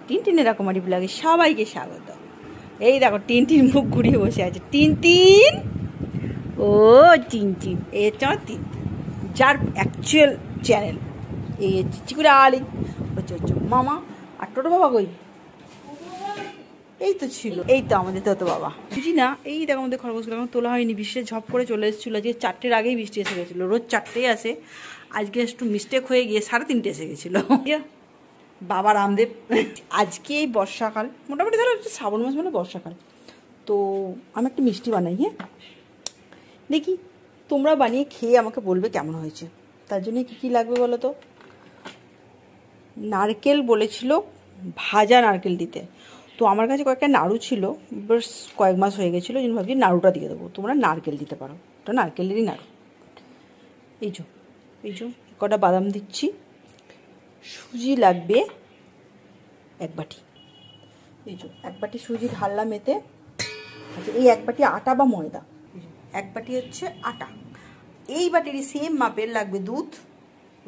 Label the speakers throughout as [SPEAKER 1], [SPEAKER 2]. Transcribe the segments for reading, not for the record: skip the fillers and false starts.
[SPEAKER 1] টিনটিনের রকমারি ব্লগে সবাইকে স্বাগত। এই দেখো টিনটিন মুখ ঘুরিয়ে বসে আছে। টিনটিন, ও টিনটিন, এ হচ্ছে আমার টিনটিন, যার অ্যাকচুয়াল চ্যানেল। এই হচ্ছে চিকুরা আলি, হচ্ছে মামা। আর টোটো বাবা কই? এই তো ছিল, এই তো আমাদের তো বাবা বুঝি না। এই দেখো আমাদের খরগোশগুলো এখন তোলা হয়নি, বৃষ্টি ঝপ করে চলে এসেছিলো। আজকে 4টের আগেই বৃষ্টি এসে গেছিলো, রোজ 4টেই আসে। আজকে একটু মিস্টেক হয়ে গিয়ে 3:30 এসে গেছিলো। বাবা রামদেব। আজকে এই বর্ষাকাল, মোটামুটি ধরো শ্রাবণ মাস মানে বর্ষাকাল, তো আমি একটা মিষ্টি বানাই। হ্যাঁ, দেখি তোমরা বানিয়ে খেয়ে আমাকে বলবে কেমন হয়েছে। তার জন্য কী কী লাগবে বলো তো? নারকেল বলেছিল, ভাজা নারকেল দিতে। তো আমার কাছে কয়েকটা নাড়ু ছিল, বেশ কয়েক মাস হয়ে গেছিলো, যেন ভাবছি নাড়ুটা দিয়ে দেবো। তোমরা নারকেল দিতে পারো, ওটা নারকেলেরই নাড়ু। এই যে কটা বাদাম দিচ্ছি। সুজি লাগবে 1 বাটি। এই যে 1 বাটি সুজি ঢাললাম এতে। আচ্ছা, এই 1 বাটি আটা বা ময়দা, 1 বাটি হচ্ছে আটা। এই বাটিরই সেম মাপের লাগবে দুধ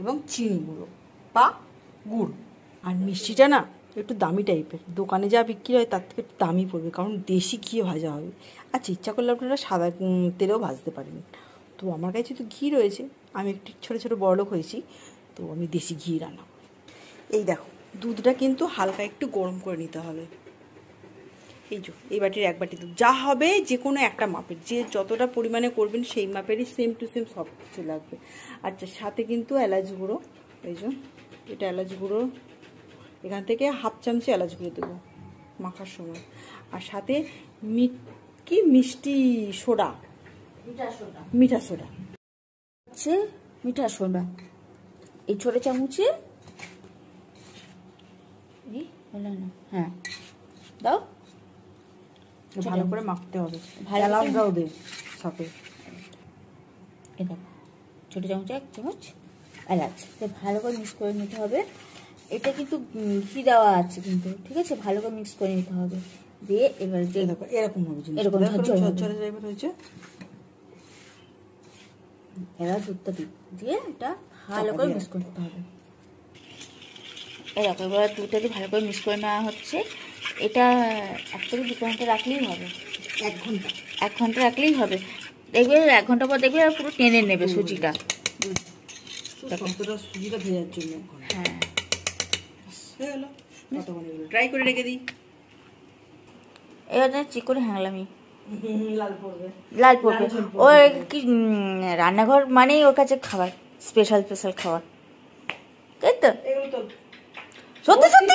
[SPEAKER 1] এবং চিনি গুঁড়ো বা গুড়। আর মিষ্টিটা না একটু দামি টাইপের, দোকানে যা বিক্রি হয় তার থেকে একটু দামি পড়বে, কারণ দেশি ঘি ভাজা হবে। আচ্ছা, ইচ্ছা করলে আপনারা সাদা তেলেও ভাজতে পারেন। তো আমার কাছে তো ঘি রয়েছে, আমি একটু ছোটো ছোটো বড়লোক হয়েছি, তো আমি দেশি ঘি রান্না। এই দেখো, দুধটা কিন্তু হালকা একটু গরম করে নিতে হবে। এই বাটির 1 বাটি দুধ, যা হবে যে কোনো একটা মাপের, যে যতটা পরিমাণে করবেন সেই মাপেরই সেম টু সেম সব কিছু লাগবে। আচ্ছা, সাথে কিন্তু এলাচ গুঁড়ো, এই যে এটা এলাচ গুঁড়ো, এখান থেকে 1/2 চামচি এলাচ গুঁড়ো দেবো মাখার সময়। আর সাথে মিষ্টি সোডা, মিঠা সোডা
[SPEAKER 2] হচ্ছে মিঠা সোডা, এই ছোটো চামচে। হ্যাঁ দাও,
[SPEAKER 1] ভালো করে মাখতে হবে। এলাচটাও দেব সাথে।
[SPEAKER 2] এ দেখো, ছোটো চামচে 1 চামচ এলাচ, ভালো করে মিক্স করে নিতে হবে। এটা কিন্তু ঘি দেওয়া আছে কিন্তু, ঠিক আছে, ভালো করে মিক্স করে নিতে হবে। দিয়ে এবার যে
[SPEAKER 1] দেখো এরকম হবে,
[SPEAKER 2] এরকম
[SPEAKER 1] ঝরঝরে টাইপের হয়েছে।
[SPEAKER 2] এবার দুধটা দিয়ে এটা ভালো করে মিক্স করতে হবে। এরকম এবার দুধটা দিয়ে ভালো করে মিক্স করে নেওয়া হচ্ছে। এটা 1 থেকে 2 ঘন্টা রাখলেই হবে। 1 ঘন্টা রাখলেই হবে। দেখবে 1 ঘন্টা পর দেখবে পুরো টেনে নেবে সুজিটা।
[SPEAKER 1] সুজিটা ভেজার জন্য।
[SPEAKER 2] হ্যাঁ,
[SPEAKER 1] ট্রাই করে রেখে দিই।
[SPEAKER 2] এবার চিকন হ্যাংলামি লাল পড়বে। ও কি রান্নাঘর মানেই ওর কাছে খাবার, স্পেশাল খাবার, তাই তো? সত্যি সত্যি